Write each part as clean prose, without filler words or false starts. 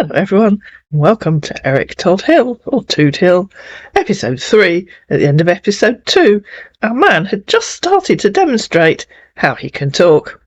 Hello everyone, and welcome to Eric Todd Hill, or Tood Hill, episode 3. At the end of episode 2, our man had just started to demonstrate how he can talk.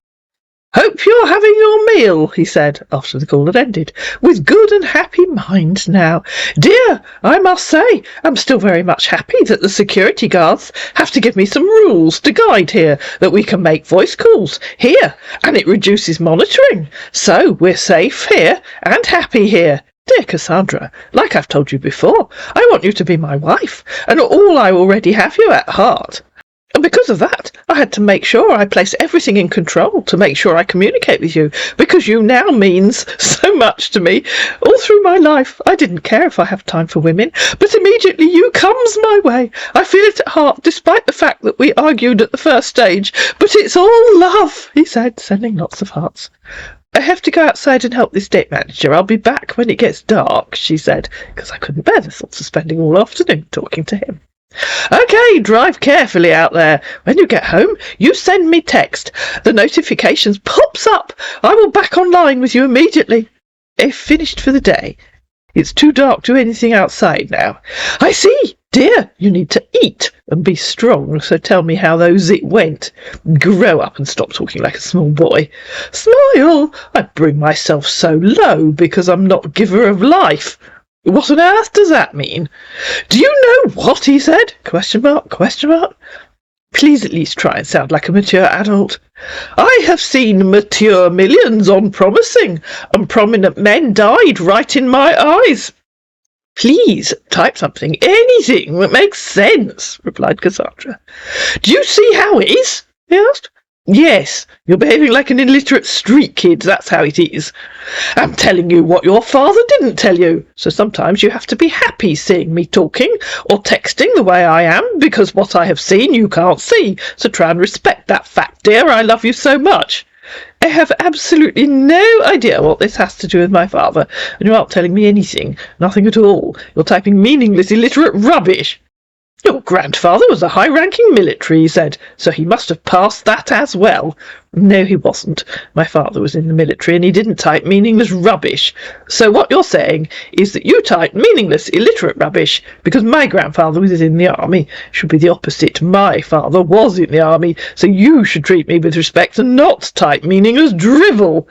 "Hope you're having your meal," he said, after the call had ended, "with good and happy mind now. Dear, I must say, I'm still very much happy that the security guards have to give me some rules to guide here, that we can make voice calls here, and it reduces monitoring. So we're safe here and happy here. Dear Cassandra, like I've told you before, I want you to be my wife, and all I already have you at heart. And because of that, I had to make sure I place everything in control to make sure I communicate with you, because you now means so much to me. All through my life, I didn't care if I have time for women, but immediately you comes my way. I feel it at heart, despite the fact that we argued at the first stage. But it's all love," he said, sending lots of hearts. "I have to go outside and help the estate manager. I'll be back when it gets dark," she said, because I couldn't bear the thoughts of spending all afternoon talking to him. "Okay, drive carefully out there. When you get home, you send me text. The notifications pops up. I will back online with you immediately. I've finished for the day. It's too dark to do anything outside now. I see. Dear, you need to eat and be strong, so tell me how those it went. Grow up and stop talking like a small boy. Smile. I bring myself so low because I'm not giver of life. What on earth does that mean? Do you know what he said? Question mark, question mark. Please at least try and sound like a mature adult. I have seen mature millions on promising, and prominent men died right in my eyes. Please type something, anything that makes sense, replied Cassandra. Do you see how it is? He asked. Yes, you're behaving like an illiterate street kid, that's how it is. I'm telling you what your father didn't tell you, so sometimes you have to be happy seeing me talking or texting the way I am, because what I have seen you can't see, so try and respect that fact, dear. I love you so much. I have absolutely no idea what this has to do with my father, and you aren't telling me anything, nothing at all. You're typing meaningless, illiterate rubbish. Your grandfather was a high-ranking military, he said, so he must have passed that as well. No, he wasn't. My father was in the military and he didn't type meaningless rubbish. So what you're saying is that you typed meaningless, illiterate rubbish because my grandfather was in the army. It should be the opposite. My father was in the army, so you should treat me with respect and not type meaningless drivel.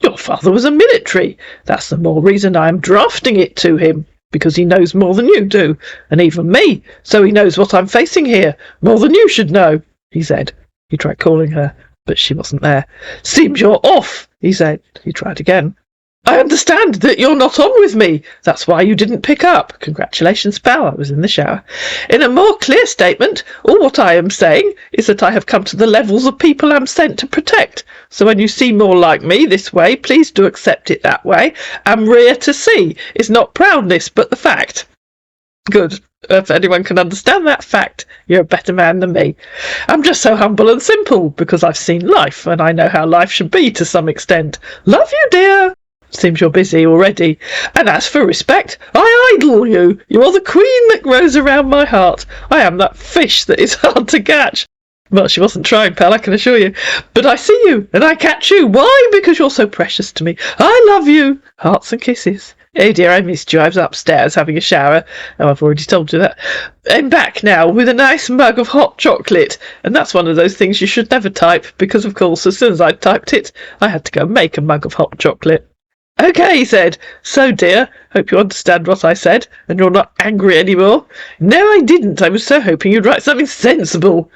Your father was a military. That's the more reason I am drafting it to him. Because he knows more than you do, and even me, so he knows what I'm facing here, more than you should know, he said. He tried calling her, but she wasn't there. Seems you're off, he said. He tried again. I understand that you're not on with me. That's why you didn't pick up. Congratulations, pal. I was in the shower. In a more clear statement, all what I am saying is that I have come to the levels of people I'm sent to protect. So when you see more like me this way, please do accept it that way. I'm rare to see. It's not proudness, but the fact. Good. If anyone can understand that fact, you're a better man than me. I'm just so humble and simple, because I've seen life, and I know how life should be to some extent. Love you, dear. Seems you're busy already. And as for respect, I idol you. You are the queen that grows around my heart. I am that fish that is hard to catch. Well, she wasn't trying, pal, I can assure you. But I see you, and I catch you. Why? Because you're so precious to me. I love you. Hearts and kisses. Oh dear, I missed you. I was upstairs having a shower. Oh, I've already told you that. I'm back now with a nice mug of hot chocolate. And that's one of those things you should never type, because, of course, as soon as I typed it, I had to go make a mug of hot chocolate. Okay, he said. So, dear, hope you understand what I said, and you're not angry anymore. No, I didn't. I was so hoping you'd write something sensible.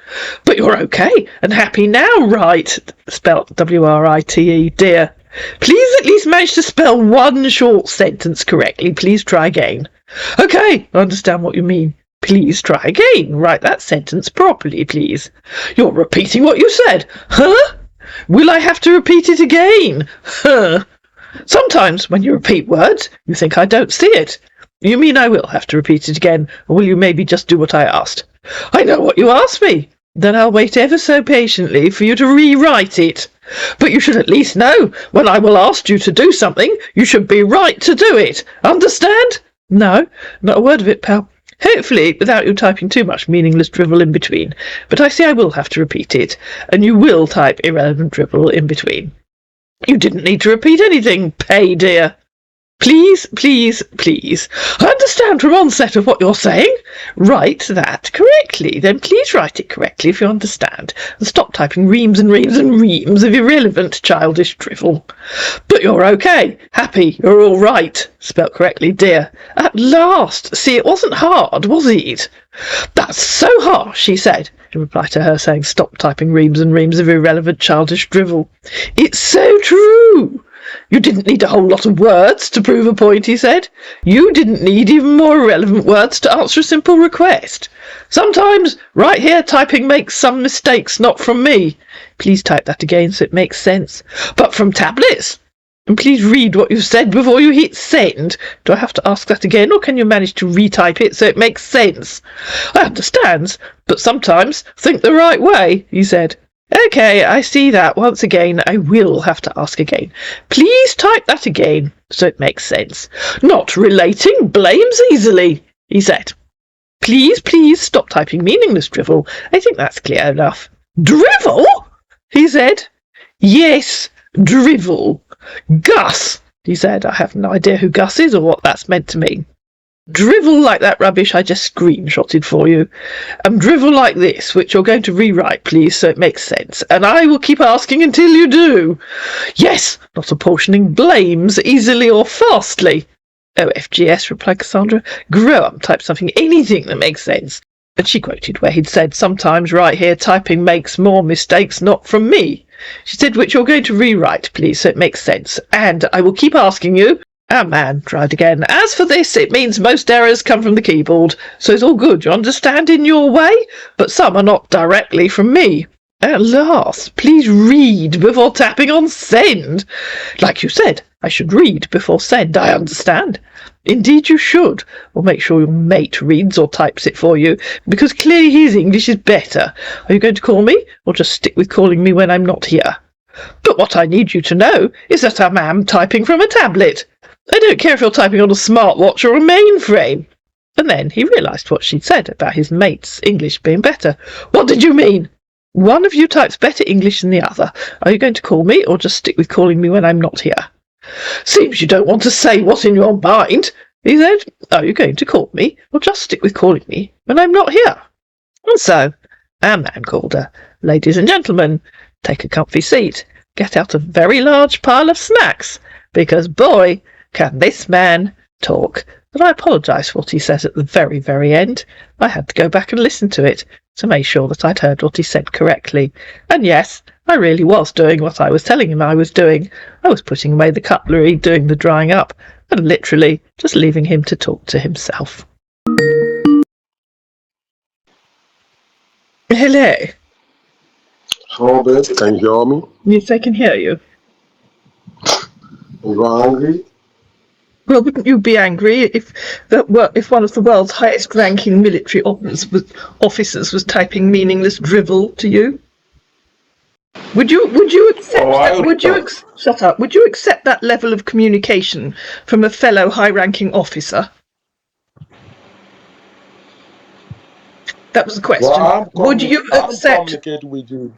But you're okay, and happy now, right? Spelt W-R-I-T-E, dear. Please at least manage to spell one short sentence correctly. Please try again. Okay, I understand what you mean. Please try again. Write that sentence properly, please. You're repeating what you said. Huh? Will I have to repeat it again? Huh? Sometimes, when you repeat words, you think I don't see it. You mean I will have to repeat it again, or will you maybe just do what I asked? I know what you asked me. Then I'll wait ever so patiently for you to rewrite it. But you should at least know, when I will ask you to do something, you should be right to do it. Understand? No, not a word of it, pal. Hopefully, without you typing too much meaningless drivel in between. But I see I will have to repeat it, and you will type irrelevant drivel in between. You didn't need to repeat anything, Pay, dear. Please, please, please. I understand from onset of what you're saying. Write that correctly. Then please write it correctly if you understand. And stop typing reams and reams and reams of irrelevant childish drivel. But you're okay. Happy. You're all right. Spelt correctly, dear. At last. See, it wasn't hard, was it? That's so harsh, she said, in reply to her saying stop typing reams and reams of irrelevant childish drivel. It's so true. You didn't need a whole lot of words to prove a point, he said. You didn't need even more irrelevant words to answer a simple request. Sometimes, right here, typing makes some mistakes, not from me. Please type that again so it makes sense. But from tablets. And please read what you've said before you hit send. Do I have to ask that again, or can you manage to retype it so it makes sense? I understand, but sometimes think the right way, he said. Okay, I see that. Once again, I will have to ask again. Please type that again so it makes sense. Not relating blames easily, he said. Please, please stop typing meaningless drivel. I think that's clear enough. Drivel? He said. Yes, drivel. Gus, he said. I have no idea who Gus is or what that's meant to mean. Drivel like that rubbish I just screenshotted for you. And drivel like this, which you're going to rewrite, please, so it makes sense. And I will keep asking until you do. Yes, not apportioning blames easily or fastly. OFGS, replied Cassandra. Grow up, type something, anything that makes sense. And she quoted where he'd said, sometimes right here typing makes more mistakes, not from me. She said, which you're going to rewrite, please, so it makes sense. And I will keep asking you. Our man tried again. As for this, it means most errors come from the keyboard, so it's all good, you understand, in your way, but some are not directly from me. At last, please read before tapping on send. Like you said, I should read before send, I understand. Indeed you should, or make sure your mate reads or types it for you, because clearly his English is better. Are you going to call me, or just stick with calling me when I'm not here? But what I need you to know is that I am typing from a tablet. I don't care if you're typing on a smartwatch or a mainframe. And then he realised what she'd said about his mate's English being better. What did you mean? One of you types better English than the other. Are you going to call me, or just stick with calling me when I'm not here? Seems you don't want to say what's in your mind, he said. Are you going to call me, or just stick with calling me when I'm not here? And so, our man called her. Ladies and gentlemen, take a comfy seat. Get out a very large pile of snacks, because, boy, can this man talk. But I apologise for what he says at the very, very end. I had to go back and listen to it to make sure that I'd heard what he said correctly. And yes, I really was doing what I was telling him I was doing. I was putting away the cutlery, doing the drying up, and literally just leaving him to talk to himself. Hello. Hello, babe. Can you hear me? Yes, I can hear you. You are angry? Well, wouldn't you be angry if one of the world's highest-ranking military officers was typing meaningless drivel to you? Would you accept that? Shut up. Would you accept that level of communication from a fellow high-ranking officer? That was the question. Well, would you accept? With you,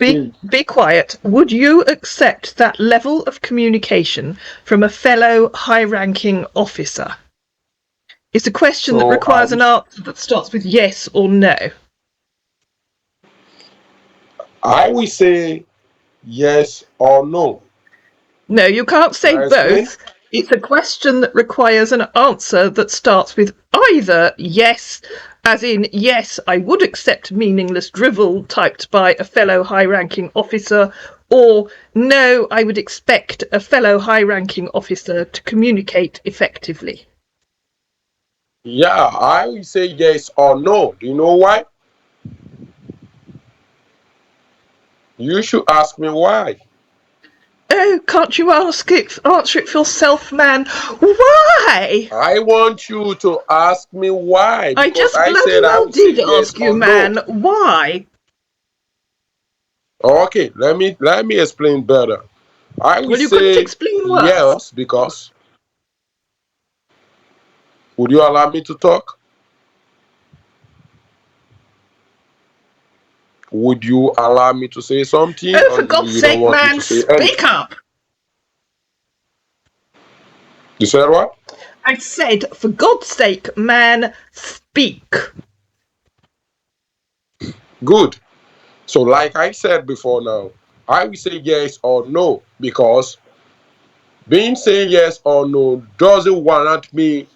be quiet. Would you accept that level of communication from a fellow high-ranking officer? It's a question that requires an answer that starts with yes or no. I will say yes or no. No, you can't say both. It's a question that requires an answer that starts with either yes, as in yes, I would accept meaningless drivel typed by a fellow high-ranking officer, or no, I would expect a fellow high-ranking officer to communicate effectively. Yeah, I will say yes or no. Do you know why? You should ask me why. Oh, can't you answer it for yourself, man? Why? I want you to ask me why. I just bloody well did ask you, man. No. Why? Okay, let me explain better. I will you say couldn't explain worse. Yes, because. Would you allow me to talk? Would you allow me to say something? Oh, for God's sake, man, speak up! You said what? I said, for God's sake, man, speak. Good. So, like I said before now, I will say yes or no because being saying yes or no doesn't warrant me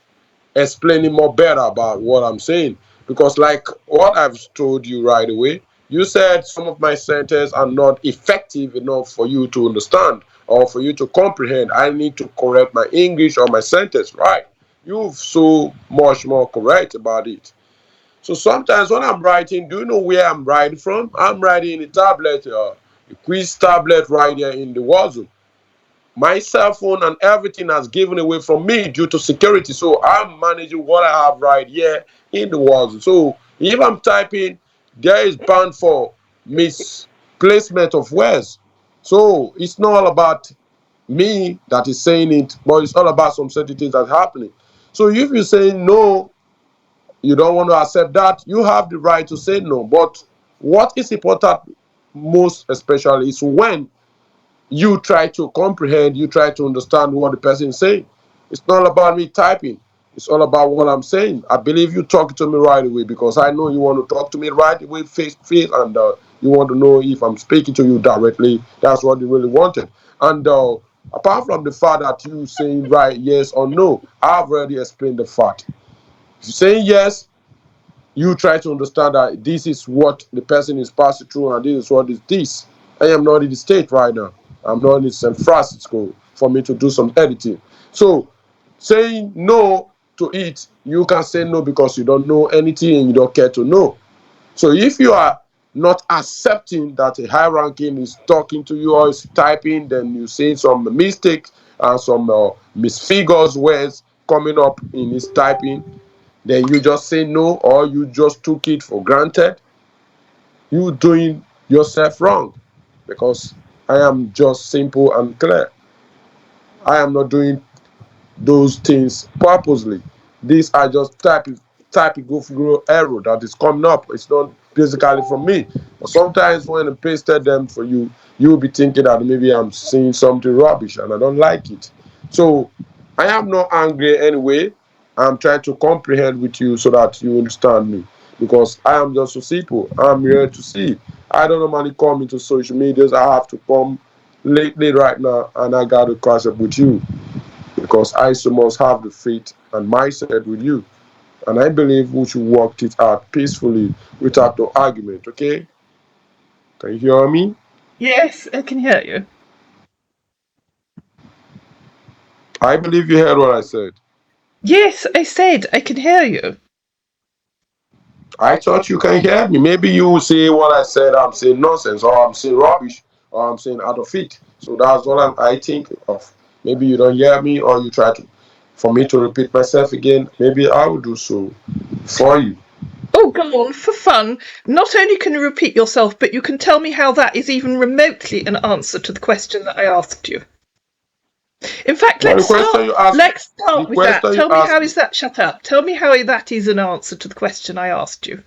explaining more better about what I'm saying. Because, like what I've told you right away, you said some of my sentences are not effective enough for you to understand or for you to comprehend. I need to correct my English or my sentence, right? You're so much more correct about it. So sometimes when I'm writing, do you know where I'm writing from? I'm writing in a tablet, a quiz tablet right here in the war zone. My cell phone and everything has given away from me due to security. So I'm managing what I have right here in the war zone. So if I'm typing, there is bound for misplacement of words. So it's not all about me that is saying it, but it's all about some certain things that's happening. So if you're saying no, you don't want to accept that, you have the right to say no. But what is important most especially is when you try to comprehend, you try to understand what the person is saying. It's not about me typing. It's all about what I'm saying. I believe you talk to me right away because I know you want to talk to me right away, face to face, and you want to know if I'm speaking to you directly. That's what you really wanted. And apart from the fact that you saying right, yes or no, I've already explained the fact. If you're saying yes, you try to understand that this is what the person is passing through and this is what is this. I am not in the state right now. I'm not in San Francisco for me to do some editing. So saying no to it, you can say no because you don't know anything and you don't care to know. So if you are not accepting that a high ranking is talking to you or is typing, then you see some mistakes and some misfigures words coming up in his typing, then you just say no or you just took it for granted, you doing yourself wrong because I am just simple and clear. I am not doing those things purposely. These are just typical error that is coming up. It's not basically from me. But sometimes when I pasted them for you, you'll be thinking that maybe I'm saying something rubbish and I don't like it. So I am not angry anyway. I'm trying to comprehend with you so that you understand me. Because I am just so simple. I'm here to see. I don't normally come into social medias. I have to come lately right now and I got to catch up with you because I so must have the faith and mindset with you. And I believe we should work it out peacefully without no argument, okay? Can you hear me? Yes, I can hear you. I believe you heard what I said. Yes, I said I can hear you. I thought you can hear me. Maybe you will say what I said, I'm saying nonsense, or I'm saying rubbish, or I'm saying out of it. So that's what I think of. Maybe you don't hear me, or you try to, for me to repeat myself again. Maybe I will do so for you. Oh, go on, for fun. Not only can you repeat yourself, but you can tell me how that is even remotely an answer to the question that I asked you. In fact, Now let's start the with that. question you Tell me asked how me, is that shut up? Tell me how that is an answer to the question I asked you.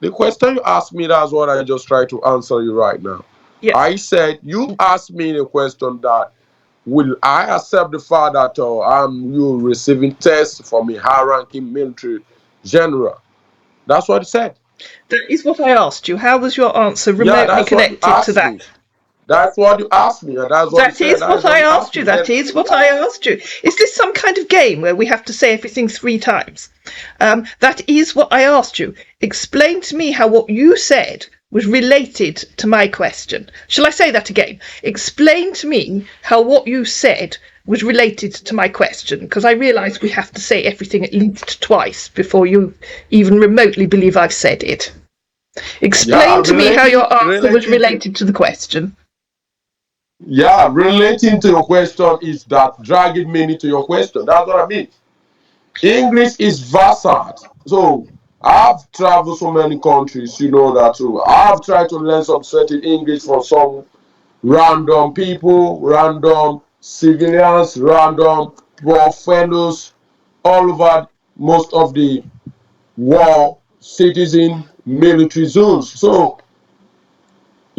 the question you asked me, that's what I just tried to answer you right now. Yeah. I said, you asked me the question that will I accept the fact that I'm you receiving tests from a high-ranking military general? That's what he said. That is what I asked you. How was your answer Yeah, remotely that's what you connected to asked that? me. That's what you asked me, and that's what he That said. is That what is what I you asked asked you. me. That And is what I asked you. Is this some kind of game where we have to say everything 3 times? That is what I asked you. Explain to me how what you said was related to my question. Shall I say that again? Explain to me how what you said was related to my question, because I realise we have to say everything at least twice before you even remotely believe I've said it. yeah, Explain to me how your answer was related to the question. relating to your question is that dragging meaning to your question. That's what I mean. English is versatile. So I've traveled so many countries, you know that too. I've tried to learn some certain English from some random people, random civilians, random poor fellows all over most of the war citizen military zones. So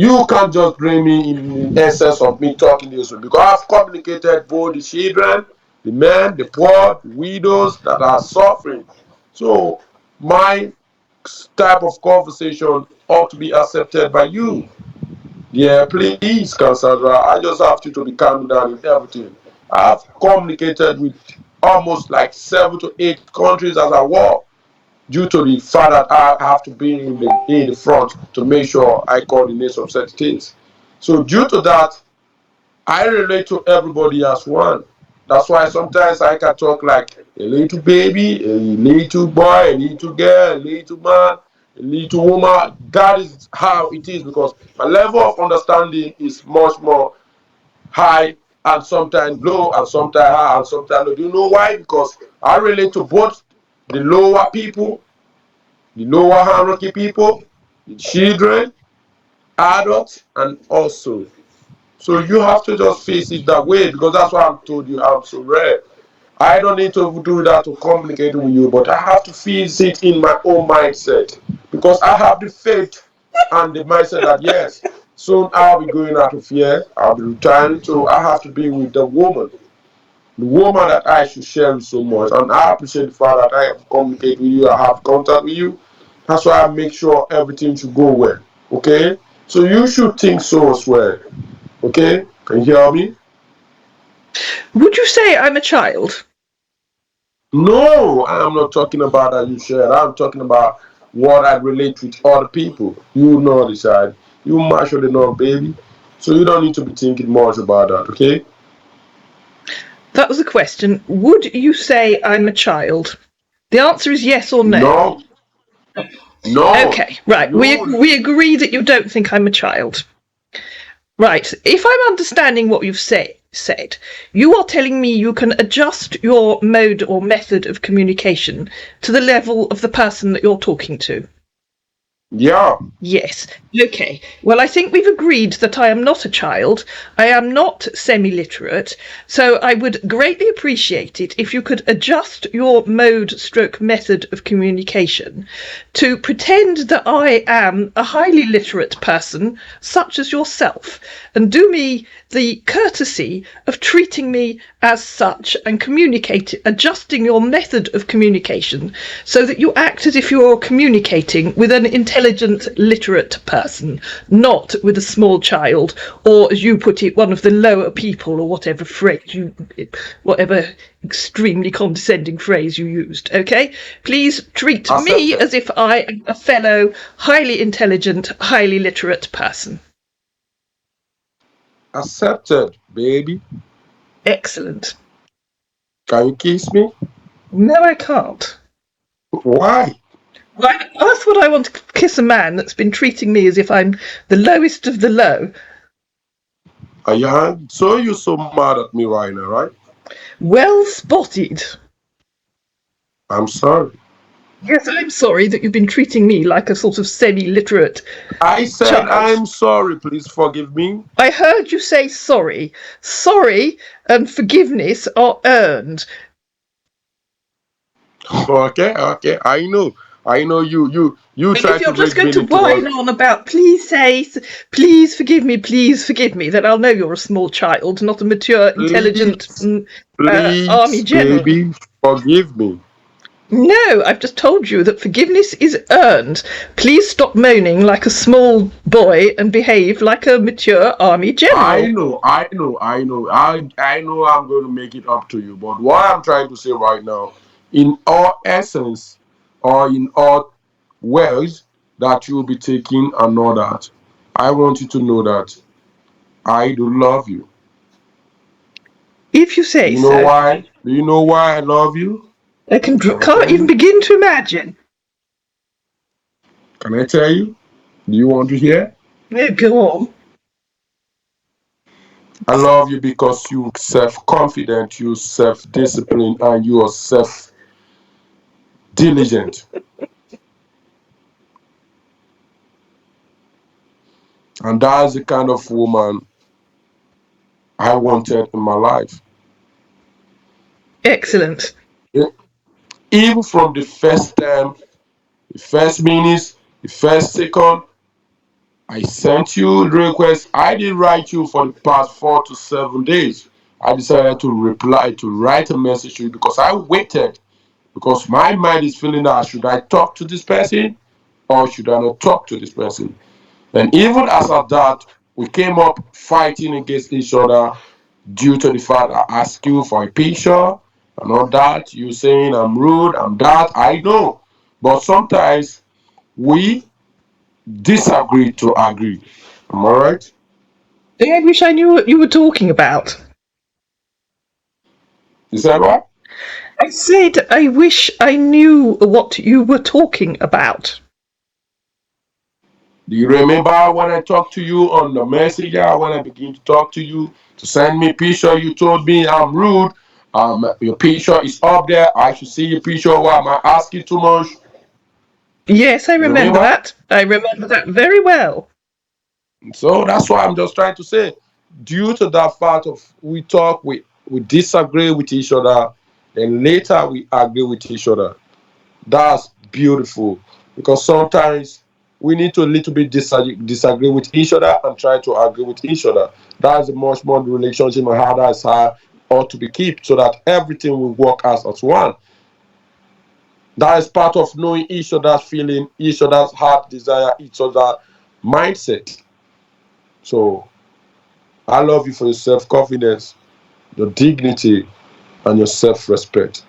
You can't just bring me in essence of me talking this way because I've communicated both the children, the men, the poor, the widows that are suffering. So my type of conversation ought to be accepted by you. Yeah, please, Cassandra. I just have you to be calm down in everything. I've communicated with almost like 7 to 8 countries as I walk due to the fact that I have to be in the front to make sure I coordinate some certain things. So due to that, I relate to everybody as one. That's why sometimes I can talk like a little baby, a little boy, a little girl, a little man, a little woman. That is how it is because my level of understanding is much more high and sometimes low and sometimes high and sometimes low. Do you know why? Because I relate to both the lower people, the lower hierarchy people, the children, adults, and also. So you have to just face it that way because that's why I'm told you I'm so rare. I don't need to do that to communicate with you, but I have to face it in my own mindset because I have the faith and the mindset that yes, soon I'll be going out of here, I'll be retiring, so I have to be with the woman that I should share with so much. And I appreciate the fact that I have communicated with you, I have contact with you. That's why I make sure everything should go well. Okay? So you should think so as well. Okay? Can you hear me? Would you say I'm a child? No, I'm not talking about that you shared. I'm talking about what I relate with other people. You know the side. You mature enough, baby. So you don't need to be thinking much about that, okay? That was a question. Would you say I'm a child? The answer is yes or no. No. No. Okay, right. We agree that you don't think I'm a child. Right. If I'm understanding what you've said, you are telling me you can adjust your mode or method of communication to the level of the person that you're talking to. Yeah. Yes. Okay. Well, I think we've agreed that I am not a child. I am not semi-literate. So I would greatly appreciate it if you could adjust your mode/method of communication to pretend that I am a highly literate person, such as yourself, and do me the courtesy of treating me as such and adjusting your method of communication so that you act as if you're communicating with an intelligent, literate person, not with a small child, or as you put it, one of the lower people, or whatever whatever extremely condescending phrase you used. Okay? Please treat me as if I am a fellow, highly intelligent, highly literate person. Accepted, baby. Excellent. Can you kiss me? No, I can't. Why? Why on earth would I want to kiss a man that's been treating me as if I'm the lowest of the low? So you're so mad at me right now, right? Well spotted. I'm sorry. Yes, I'm sorry that you've been treating me like a sort of semi-literate I said child. I'm sorry. Please forgive me. I heard you say sorry. Sorry and forgiveness are earned. Okay. I know you And try if you're to just make going to meaning whine towards. on about please forgive me, then I'll know you're a small child, not a mature, intelligent army Please, general. baby, forgive me. No, I've just told you that forgiveness is earned. Please stop moaning like a small boy and behave like a mature army general. I know. I know I'm going to make it up to you. But what I'm trying to say right now, in all essence or in all ways that you'll be taking and all that, I want you to know that I do love you. If you say Do you know so. why? Do you know why I love you? I can't even begin to imagine. Can I tell you? Do you want to hear? Yeah, go on. I love you because you self-confident, you self-disciplined, and you are self-diligent. And that's the kind of woman I wanted in my life. Excellent. Even from the first time, the first minutes, the first second, I sent you the request. I didn't write you for the past 4 to 7 days. I decided to write a message to you because I waited. Because my mind is feeling that should I talk to this person or should I not talk to this person? And even as at that, we came up fighting against each other due to the fact I asked you for a picture and all that. You saying I'm rude, I'm that. I know. But sometimes we disagree to agree. Am I right? I wish I knew what you were talking about. You said what? I said I wish I knew what you were talking about. Do you remember when I talked to you on the messenger, when I began to talk to you to send me picture, you told me I'm rude. Your picture is up there. I should see your picture. Why am I asking too much? Yes, I You remember remember? that. I remember that very well. So that's why I'm just trying to say, due to that fact of we talk, we disagree with each other, and later we agree with each other. That's beautiful because sometimes we need to a little bit disagree with each other and try to agree with each other. That's a much more the relationship we have as high ought to be kept so that everything will work as one. That is part of knowing each other's feeling, each other's heart desire, each other's mindset. So I love you for your self-confidence, your dignity, and your self-respect.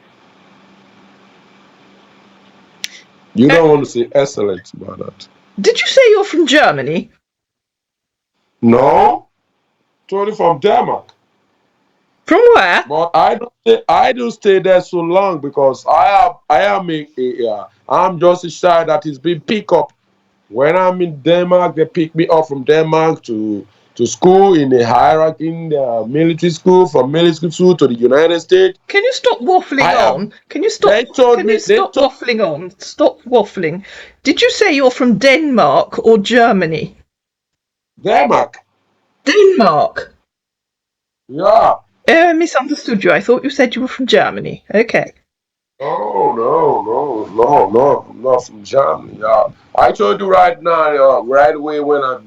You don't want to say excellent about that. Did you say you're from Germany? No, totally from Denmark. From where? But I don't stay there so long because I'm just a child that is being picked up. When I'm in Denmark, they pick me up from Denmark to school in the hierarchy in the military school, from military school to the United States. Can you stop waffling I have on? Can you stop? they told Can you me they stop told waffling on? Stop waffling. Did you say you're from Denmark or Germany? Denmark. Denmark. Yeah. I misunderstood you. I thought you said you were from Germany. Okay. No, I'm not from Germany. I told you right now, right away when I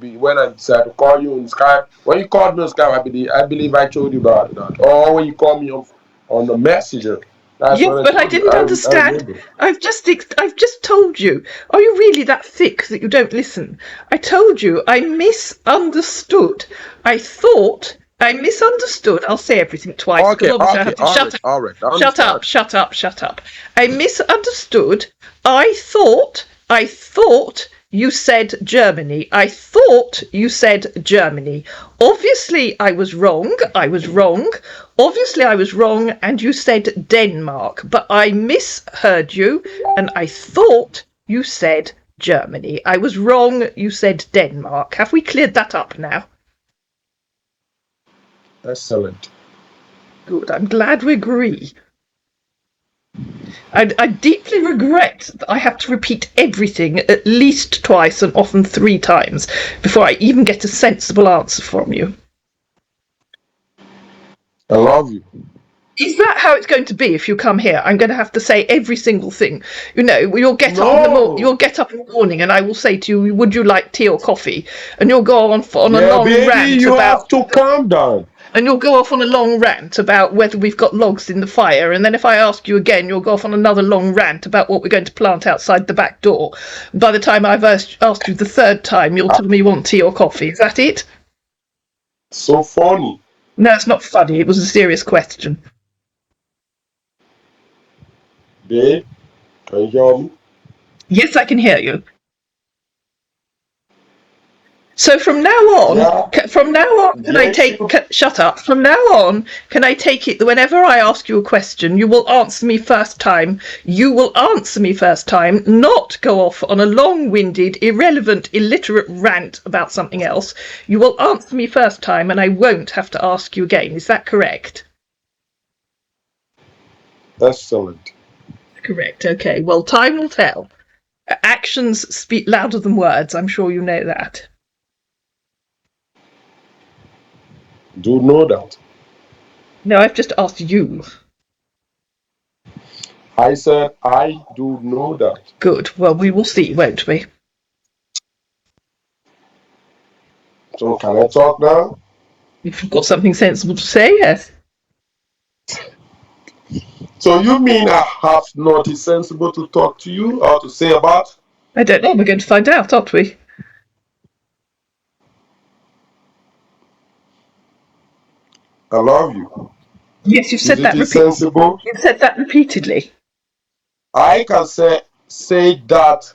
decided to call you on Skype. When you called me on Skype, I believe I told you about that. Or when you called me on the messenger, that's Yeah, when I but I told you. didn't I understand. remember. I've just told you. Are you really that thick that you don't listen? I told you I misunderstood. I thought I misunderstood. I'll say everything twice because Okay, obviously I okay, have to shut up. all right. I Shut up, understand. shut up, shut up. I misunderstood. I thought you said Germany. I thought you said Germany. Obviously I was wrong. I was wrong. Obviously I was wrong and you said Denmark. But I misheard you and I thought you said Germany. I was wrong. You said Denmark. Have we cleared that up now? Excellent. Good. I'm glad we agree. I deeply regret that I have to repeat everything at least twice and often 3 times before I even get a sensible answer from you. I love you. Is that how it's going to be if you come here? I'm going to have to say every single thing. You know, you'll get up No. in the morning, and I will say to you, "Would you like tea or coffee?" And you'll go on a Yeah, long baby, rant you have about to calm down. and you'll go off on a long rant about whether we've got logs in the fire. And then if I ask you again, you'll go off on another long rant about what we're going to plant outside the back door. By the time I've asked you the third time, you'll tell me you want tea or coffee. Is that it? So funny. No, it's not funny. It was a serious question. Babe, can you hear me? Yes, I can hear you. So from now on, Yeah. can I Yes, take? you. Shut up. From now on, can I take it that whenever I ask you a question, you will answer me first time. You will answer me first time, not go off on a long-winded, irrelevant, illiterate rant about something else. You will answer me first time, and I won't have to ask you again. Is that correct? Excellent. Correct. Okay. Well, time will tell. Actions speak louder than words. I'm sure you know that. Do know that. No, I've just asked you. I said I do know that. Good. Well, we will see, won't we? So can I talk now? If you've got something sensible to say, yes. So you mean I have nothing sensible to talk to you or to say about? I don't know. We're going to find out, aren't we? I love you. Yes, you've said Is that it sensible? You've said that repeatedly. I can say that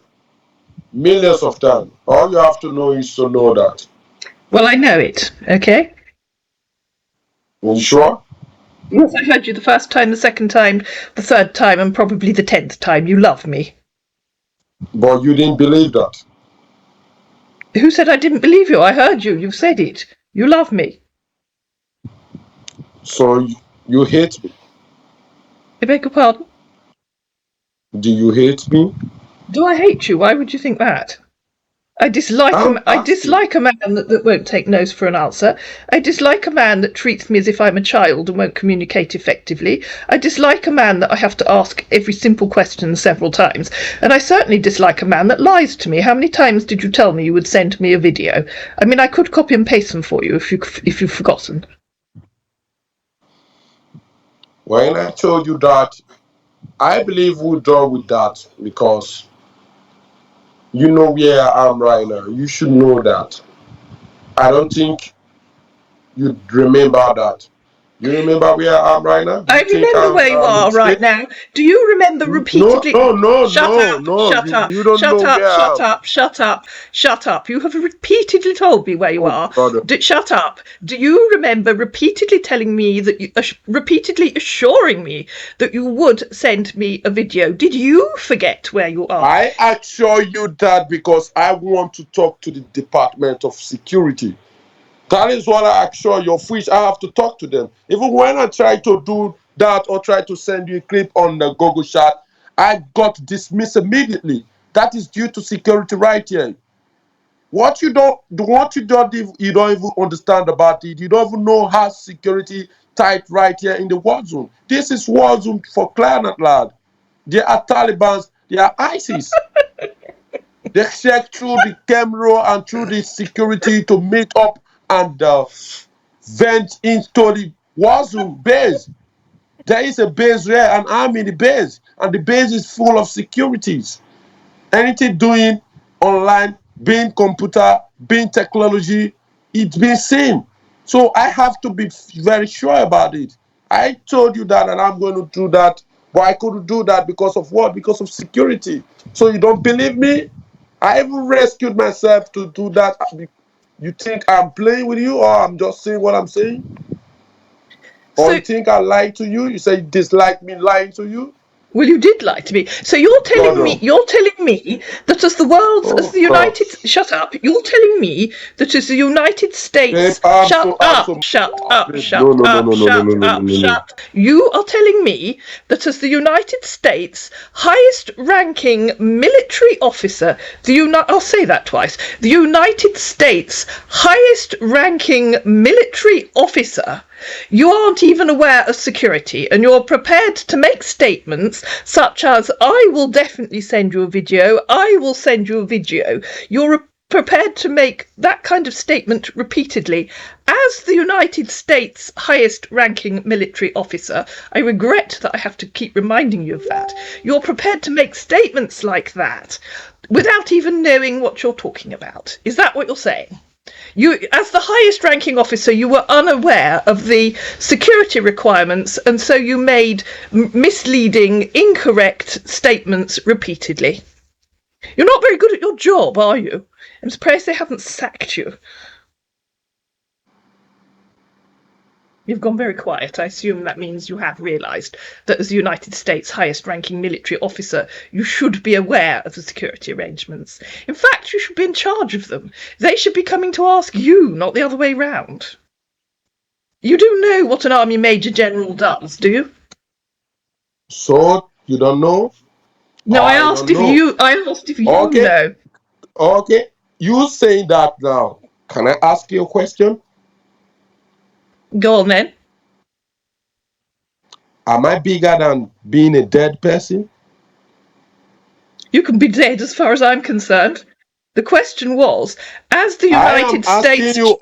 millions of times. All you have to know is to know that. Well, I know it, okay? Are you sure? Yes, I heard you the first time, the second time, the third time, and probably the 10th time. You love me. But you didn't believe that. Who said I didn't believe you? I heard you. You've said it. You love me. So you hate me. I beg your pardon? Do you hate me? Do I hate you? Why would you think that? I dislike a man that won't take no for an answer. I dislike a man that treats me as if I'm a child and won't communicate effectively. I dislike a man that I have to ask every simple question several times. And I certainly dislike a man that lies to me. How many times did you tell me you would send me a video? I mean, I could copy and paste them for you if you've forgotten. When I told you that, I believe we're done with that because you know where I am right now. You should know that. I don't think you remember that. You remember where I am right now? Do I you think remember where you I'm in are right state? now. Do you remember repeatedly? No. Shut up, shut up, You don't shut know up, where I shut am. up, shut up, shut up. You have repeatedly told me where you are. Brother. Shut up. Do you remember repeatedly telling me that repeatedly assuring me that you would send me a video? Did you forget where you are? I assure you that because I want to talk to the Department of Security. That is what I assure you, of which I have to talk to them. Even when I try to do that or try to send you a clip on the Google Chat, I got dismissed immediately. That is due to security right here. What you don't even understand about it. You don't even know how security tight right here in the war zone. This is war zone for crying out loud. They are Taliban, they are ISIS. They check through the camera and through the security to meet up and vent into the war zone base. There is a base there, and I'm in the base, and the base is full of securities. Anything doing online, being computer, being technology, it's been seen. So I have to be very sure about it. I told you that, and I'm going to do that, but I couldn't do that because of what? Because of security. So you don't believe me? I even rescued myself to do that. You think I'm playing with you, or I'm just saying what I'm saying? Or you think I lied to you? You say you dislike me lying to you? Well, you did lie to me. So you're telling me that as the United shut up. You're telling me that as the United States shut up. You are telling me that as the United States highest ranking military officer, I'll say that twice. The United States highest ranking military officer, you aren't even aware of security, and you're prepared to make statements such as, I will definitely send you a video, I will send you a video. You're prepared to make that kind of statement repeatedly. As the United States highest ranking military officer, I regret that I have to keep reminding you of that. You're prepared to make statements like that without even knowing what you're talking about. Is that what you're saying? You, as the highest ranking officer, you were unaware of the security requirements, and so you made misleading, incorrect statements repeatedly. You're not very good at your job, are you? I'm surprised they haven't sacked you. You've gone very quiet. I assume that means you have realised that as the United States highest ranking military officer, you should be aware of the security arrangements. In fact, you should be in charge of them. They should be coming to ask you, not the other way round. You do know what an army major general does, do you? So you don't know? No, I asked if you know. Okay. You saying that now. Can I ask you a question? Go on then. Am I bigger than being a dead person? You can be dead as far as I'm concerned. The question was, As the I United am States... asking you,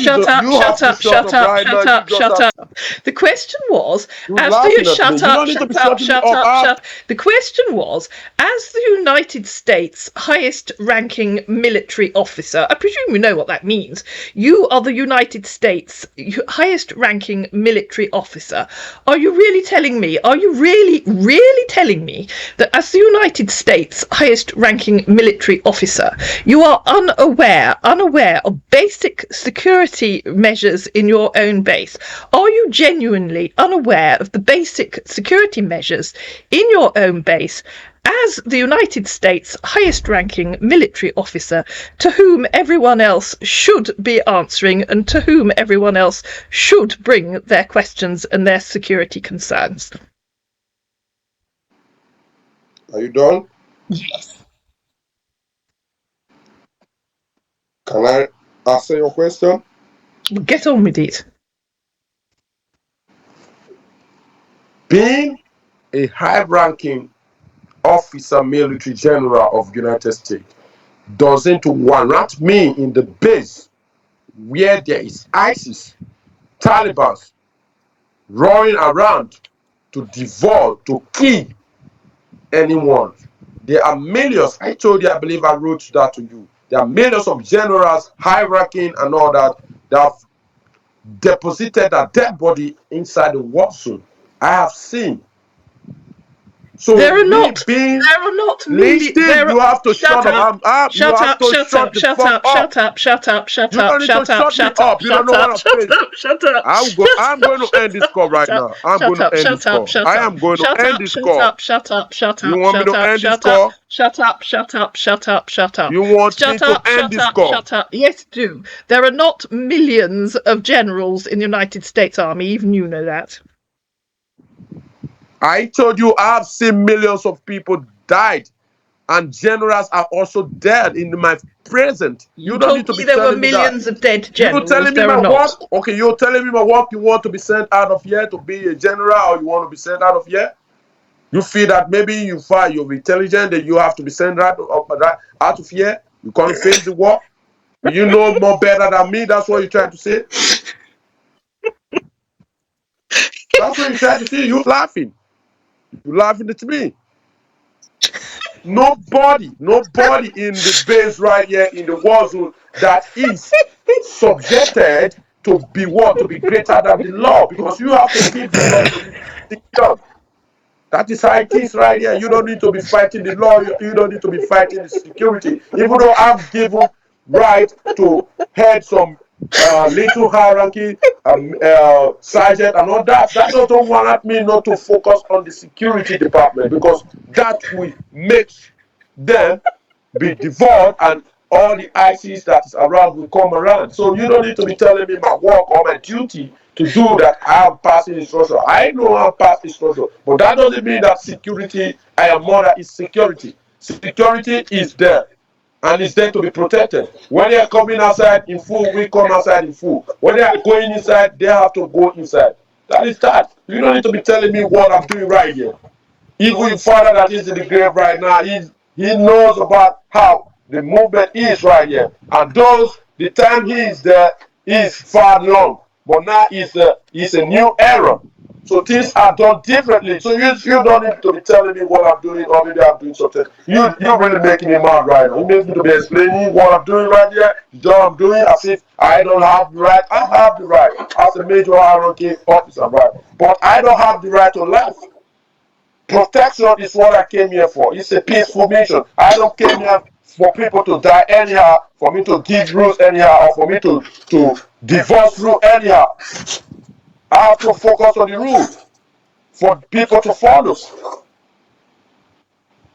Shut up, you have shut to up, shut shut up up, right now. shut You up, just shut have, up. The question was, you're as the... laughing at me. Shut You up, don't need to shut be up, shutting me shut up. up, shut up. The question was, as the United States highest-ranking military officer, I presume you know what that means, you are the United States highest-ranking military officer. Are you really telling me, really telling me that as the United States highest-ranking military officer, you are unaware of basic security measures in your own base? Are you genuinely unaware of the basic security measures in your own base as the United States highest-ranking military officer, to whom everyone else should be answering and to whom everyone else should bring their questions and their security concerns? Are you done? Yes. Can I answer your question? Get on with it. Being a high-ranking officer, military general of the United States, doesn't warrant me in the base where there is ISIS, Taliban roaring around to devour, to kill anyone. There are millions. I told you, I believe I wrote that to you. There are millions of generals, high-ranking and all that have deposited a dead body inside the war zone. I have seen. So There are me not being millions. listen, you have to shut up. You have to shut the fuck up. You don't need to shut me up. You don't know what I'm saying. I'm going to end this call right now. I'm going to end this call. I am going to end this call. You want me to end this call? Shut up. You want me to end this call? Shut up. Yes, do. There are not millions of generals in the United States Army. Even you know that. I told you I've seen millions of people died, and generals are also dead in my present. You don't need to be there were telling me that. millions of dead generals. You telling me there my are not. work? Okay, you're telling me my work. You want to be sent out of here to be a general, or you want to be sent out of here? You feel that maybe you're intelligent, that you have to be sent out of here. You can't face the war. You know more better than me. That's what you're trying to say. That's what you're trying to say. You're laughing. You're laughing at me. Nobody in the base right here in the war zone that is subjected to be what? To be greater than the law, because you have to keep the law to be secure. That is how it is right here. You don't need to be fighting the law. You don't need to be fighting the security. Even though I'm given right to head some little hierarchy, sergeant and all that, that doesn't warrant me not to focus on the security department, because that will make them be devoured and all the ICs that is around will come around. So you don't need to be telling me my work or my duty to do that. I am passing instruction. I know I'm passing instruction, but that doesn't mean that security, I am more than is security. Security is there, and it's there to be protected. When they are coming outside in full, we come outside in full. When they are going inside, they have to go inside. That is that. You don't need to be telling me what I'm doing right here. Even your father that is in the grave right now, he knows about how the movement is right here. And the time he is there is far long. But now it's a new era. So things are done differently. So you don't need to be telling me what I'm doing, or maybe I'm doing something. You're really making me mad right now. You need me to be explaining what I'm doing right here. You know what I'm doing as if I don't have the right. I have the right as a major hierarchy officer, right? But I don't have the right to life. Protection is what I came here for. It's a peaceful mission. I don't came here for people to die anyhow, for me to give rules anyhow, or for me to divorce rule anyhow. I have to focus on the rules for people to follow.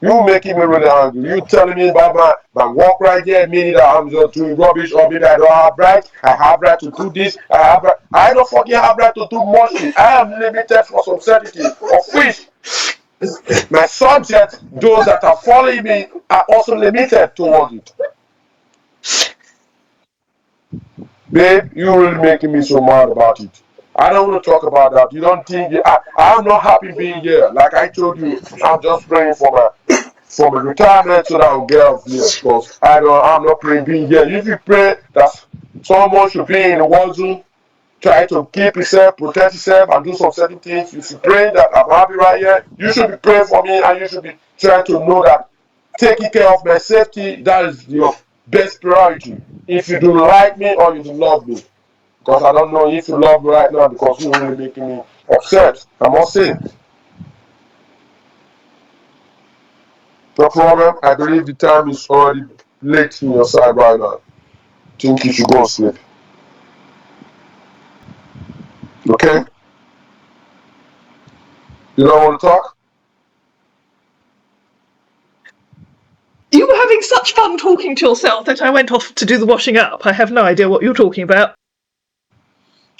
You making me really angry. You telling me about my work right here, meaning that I'm just doing rubbish, or maybe I don't have right. I have right to do this. I don't fucking have right to do much shit. I am limited for some certainty, of which my subjects, those that are following me, are also limited towards it. Babe, you're really making me so mad about it. I don't want to talk about that. You don't think I'm not happy being here. Like I told you, I'm just praying for from a retirement so that I'll get out of here. Because I'm not praying being here. If you pray that someone should be in the war zone, try to keep yourself, protect yourself, and do some certain things. You should pray that I'm happy right here. You should be praying for me, and you should be trying to know that taking care of my safety, that is your best priority. If you don't like me or you don't love me, because I don't know if you love me right now because you're really making me upset. I must say. No problem. I believe the time is already late in your side right now. I think you should go sleep. Okay? You don't want to talk? You were having such fun talking to yourself that I went off to do the washing up. I have no idea what you're talking about.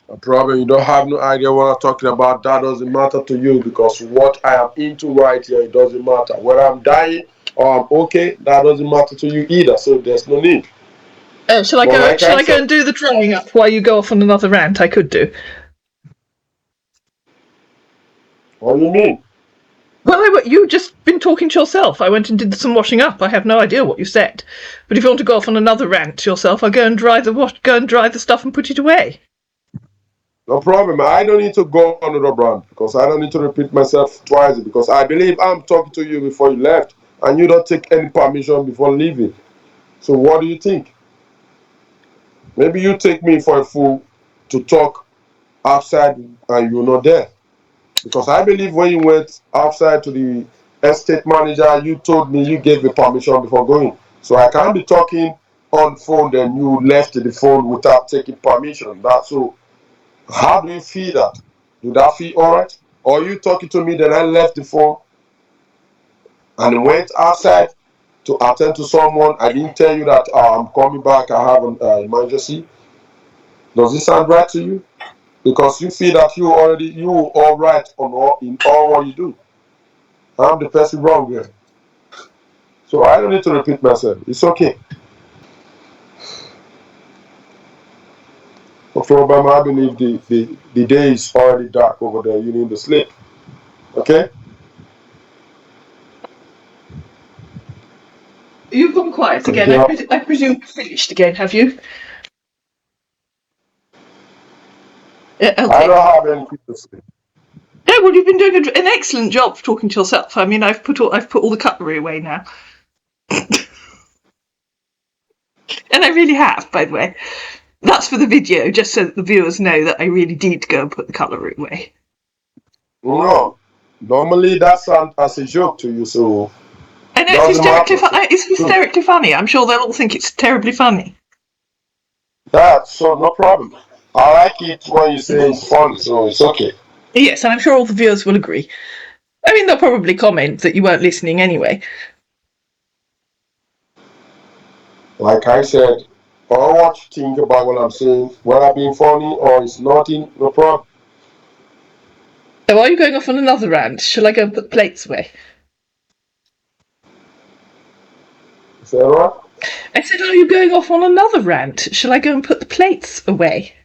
No problem. You don't have no idea what I'm talking about. That doesn't matter to you because what I am into right here, it doesn't matter. Whether I'm dying or I'm okay, that doesn't matter to you either. So there's no need. Oh, shall I go and do the drying up while you go off on another rant? I could do. What do you mean? Well, you just been talking to yourself. I went and did some washing up. I have no idea what you said. But if you want to go off on another rant to yourself, I'll go and dry the stuff and put it away. No problem. I don't need to go on another brand because I don't need to repeat myself twice because I believe I'm talking to you before you left and you don't take any permission before leaving. So what do you think? Maybe you take me for a fool to talk outside and you're not there. Because I believe when you went outside to the estate manager, you told me you gave me permission before going. So I can't be talking on phone then you left the phone without taking permission. So how do you feel that? Do that feel alright? Or you talking to me then I left the phone and went outside to attend to someone. I didn't tell you that I'm coming back, I have an emergency. Does this sound right to you? Because you feel that you all right in all what you do. I'm the person wrong here. So I don't need to repeat myself. It's okay. No problem. I believe the day is already dark over there. You need to sleep. Okay? You've gone quiet again. I presume you've finished again, have you? Okay. I don't have anything to say. Yeah, well, you've been doing an excellent job talking to yourself. I mean, I've put all the cutlery away now, and I really have, by the way. That's for the video, just so that the viewers know that I really did go and put the cutlery away. No, normally that sounds as a joke to you, so. I know it's hysterically funny. I'm sure they'll all think it's terribly funny. So no problem. I like it when you say it's fun, so it's okay. Yes, and I'm sure all the viewers will agree. I mean, they'll probably comment that you weren't listening anyway. Like I said, all what you think about what I'm saying, whether being funny or it's nothing, no problem. So are you going off on another rant? Shall I go and put the plates away? Is that right? I said, are you going off on another rant? Shall I go and put the plates away?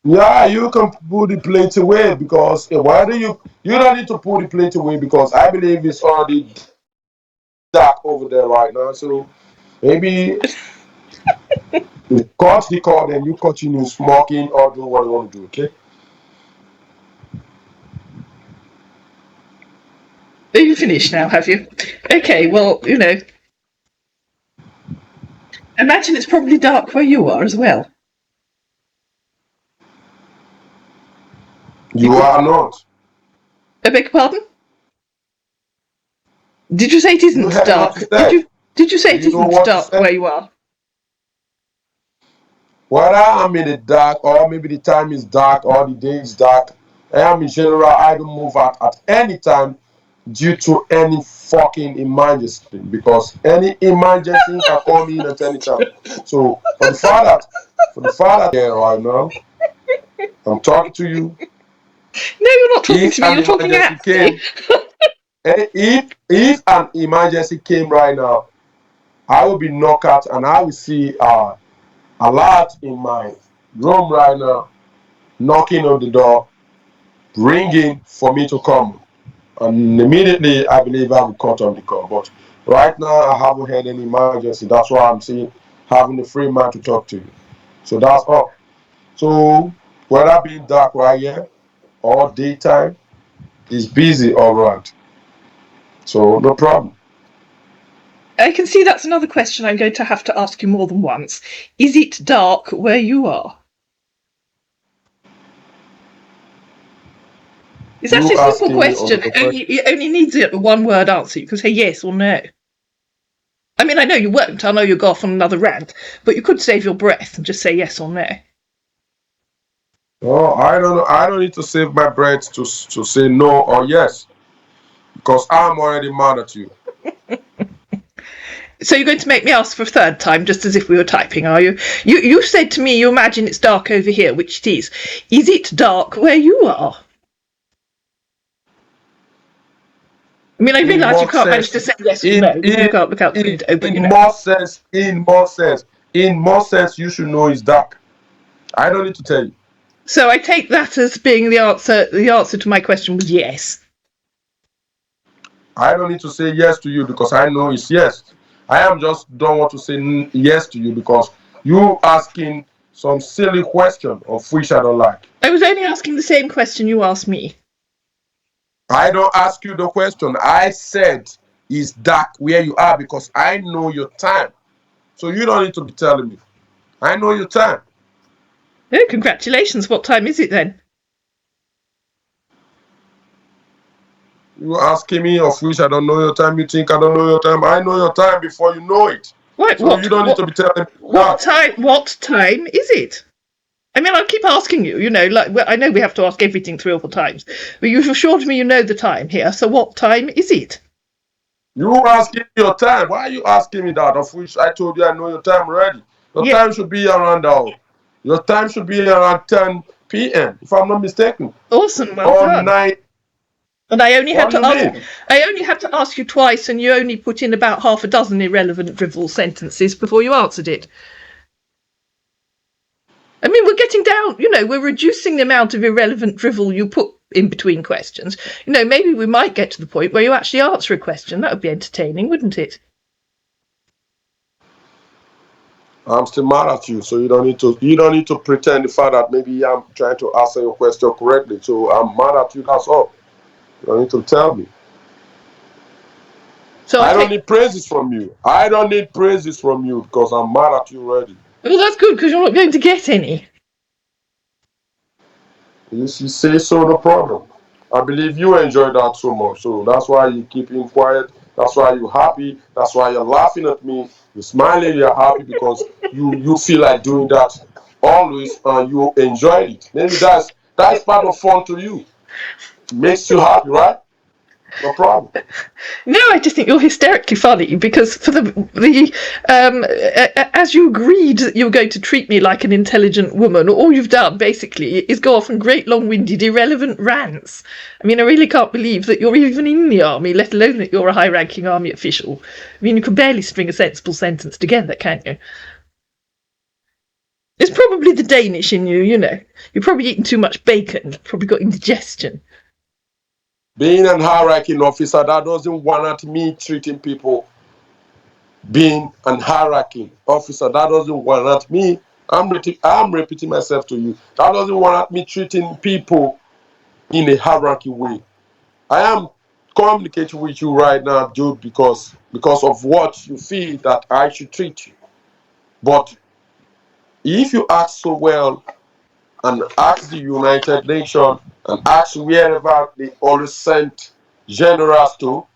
Yeah, you can put the plate away because why do you don't need to put the plate away because I believe it's already dark over there right now. So maybe cut the cord and you continue smoking or do what you want to do, okay? You finished now, have you? Okay, well, imagine it's probably dark where you are as well. You are not. I beg your pardon? Did you say it isn't dark? Did you say it isn't dark where you are? Whether I'm in the dark or maybe the time is dark or the day is dark, I am in general, I don't move out at any time due to any fucking emergency because any emergency can come in at any time. So for the father there right now, I'm talking to you. No, you're not talking to me, you're talking at me. If an emergency came right now, I will be knocked out and I will see a lot in my room right now, knocking on the door, ringing for me to come. And immediately, I believe I will cut on the call. But right now, I haven't had any emergency. That's why I'm saying having a free mind to talk to you. So that's all. So whether being dark right here or daytime, is busy all right. So no problem. I can see that's another question I'm going to have to ask you more than once. Is it dark where you are? It's actually a simple question. It only needs a one-word answer. You can say yes or no. I mean, I know you won't. I know you'll go off on another rant, but you could save your breath and just say yes or no. Oh, I don't know. I don't need to save my breath to say no or yes, because I'm already mad at you. So you're going to make me ask for a third time, just as if we were typing, are you? You said to me you imagine it's dark over here, which it is. Is it dark where you are? I mean, I realise you can't manage to say yes or no. You can't look out the window, but in more sense, you should know it's dark. I don't need to tell you. So I take that as being the answer. The answer to my question was yes. I don't need to say yes to you because I know it's yes. I am just don't want to say yes to you because you asking some silly question of which I don't like. I was only asking the same question you asked me. I don't ask you the question. I said it's dark where you are because I know your time. So you don't need to be telling me. I know your time. Oh, congratulations. What time is it then? You asking me of which I don't know your time. You think I don't know your time. I know your time before you know it. Right, so you don't need to be telling me what time is it? I mean, I'll keep asking you, like, well, I know we have to ask everything 3 or 4 times, but you've assured me you know the time here, so what time is it? You asking me your time. Why are you asking me that? Of which I told you I know your time already. Your time should be around Your time should be around 10 p.m. if I'm not mistaken. Awesome, well done. 9. And I only had to ask you twice, and you only put in about half a dozen irrelevant drivel sentences before you answered it. I mean, we're getting down, we're reducing the amount of irrelevant drivel you put in between questions. Maybe we might get to the point where you actually answer a question. That would be entertaining, wouldn't it? I'm still mad at you, so you don't need to pretend the fact that maybe I'm trying to answer your question correctly. So I'm mad at you, that's all. You don't need to tell me. So I don't need praises from you. I don't need praises from you because I'm mad at you already. Well, that's good because you're not going to get any. You say so, no problem. I believe you enjoy that so much, so that's why you keep him quiet. That's why you're happy. That's why you're laughing at me. You're smiling. You're happy because you feel like doing that always, and you enjoy it. Maybe that's part of fun to you. It makes you happy, right? No problem. No, I just think you're hysterically funny because for as you agreed that you were going to treat me like an intelligent woman, all you've done basically is go off on great long-winded, irrelevant rants. I mean, I really can't believe that you're even in the army, let alone that you're a high-ranking army official. I mean, you can barely string a sensible sentence together, can't you? It's probably the Danish in you, You're probably eating too much bacon, probably got indigestion. Being an high-ranking officer, that doesn't warrant me treating people. Being an high-ranking officer, that doesn't warrant me. I'm repeating myself to you. That doesn't warrant me treating people in a high-ranking way. I am communicating with you right now, Jude, because of what you feel that I should treat you. But if you act so well and ask the United Nations and ask wherever they always send generals to,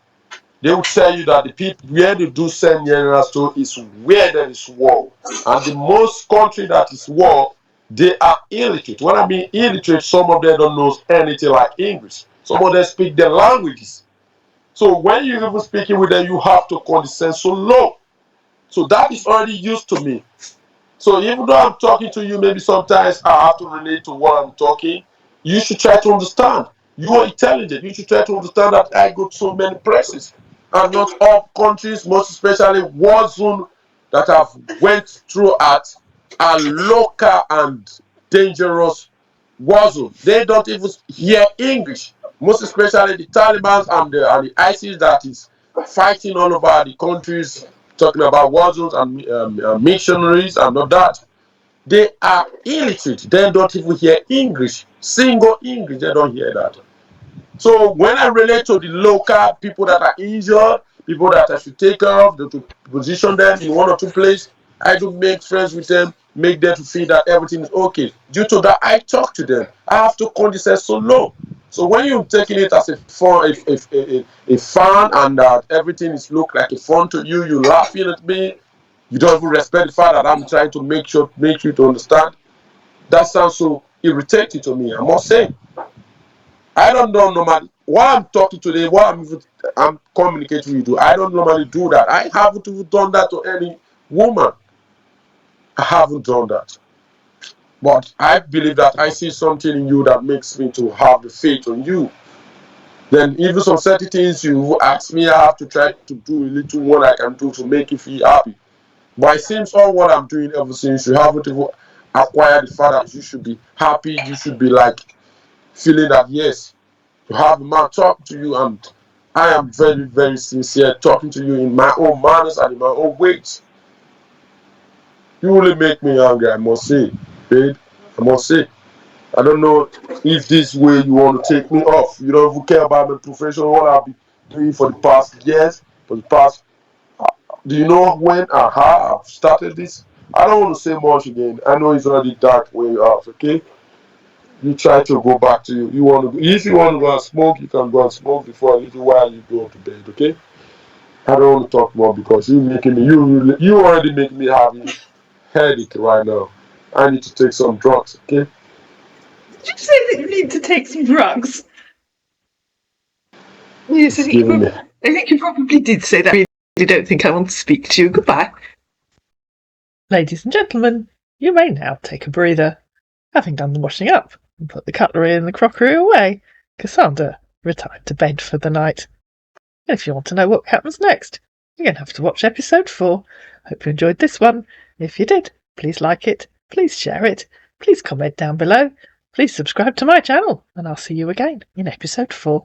they will tell you that the people where they do send generals to is where there is war. And the most country that is war, they are illiterate. When I mean illiterate, some of them don't know anything like English. Some of them speak their languages. So when you're even speaking with them, you have to condescend so low. So that is already used to me. So even though I'm talking to you, maybe sometimes I have to relate to what I'm talking. You should try to understand. You are intelligent. You should try to understand that I go to so many places. And not all countries, most especially war zone that I've went through at are local and dangerous war zone. They don't even hear English. most especially the Taliban and the ISIS that is fighting all over the countries, talking about war zones and missionaries and all that. They are illiterate. They don't even hear English. Single English, they don't hear that. So when I relate to the local people that are injured, people that I should take care of, to position them in one or two places, I do make friends with them, make them to feel that everything is okay. Due to that, I talk to them. I have to condescend so low. So when you're taking it as a fun, a fun, and that everything is look like a fun to you, you laughing at me, you don't even respect the fact that I'm trying to make you to understand. That sounds so irritating to me. I must say. I don't know normally what I'm talking today, I'm communicating with you. I don't normally do that. I haven't even done that to any woman. I haven't done that. But I believe that I see something in you that makes me to have the faith on you. Then even some certain things you ask me, I have to try to do a little what I can do to make you feel happy. But it seems all what I'm doing ever since you haven't even acquired the fact that you should be happy, you should be like feeling that yes, to have a man talk to you, and I am very, very sincere talking to you in my own manners and in my own ways. You really make me angry, I must say, babe. I must say. I don't know if this way you want to take me off. You don't even care about my profession, what I've been doing for the past years, for the past. Do you know when and how I've started this? I don't want to say much again. I know it's already dark where you are, okay? You try to go back to you. You want to if you want to go and smoke, you can go and smoke before a little while you go to bed, okay? I don't want to talk more because you already make me having headache right now. I need to take some drugs, okay? Did you say that you need to take some drugs? Yes, It's giving me. I think you probably did say that. I really don't think I want to speak to you. Goodbye. Ladies and gentlemen, you may now take a breather. Having done the washing up and put the cutlery and the crockery away, Cassandra retired to bed for the night. And if you want to know what happens next, you're going to have to watch episode 4. Hope you enjoyed this one. If you did, please like it, please share it, please comment down below, please subscribe to my channel, and I'll see you again in episode 4.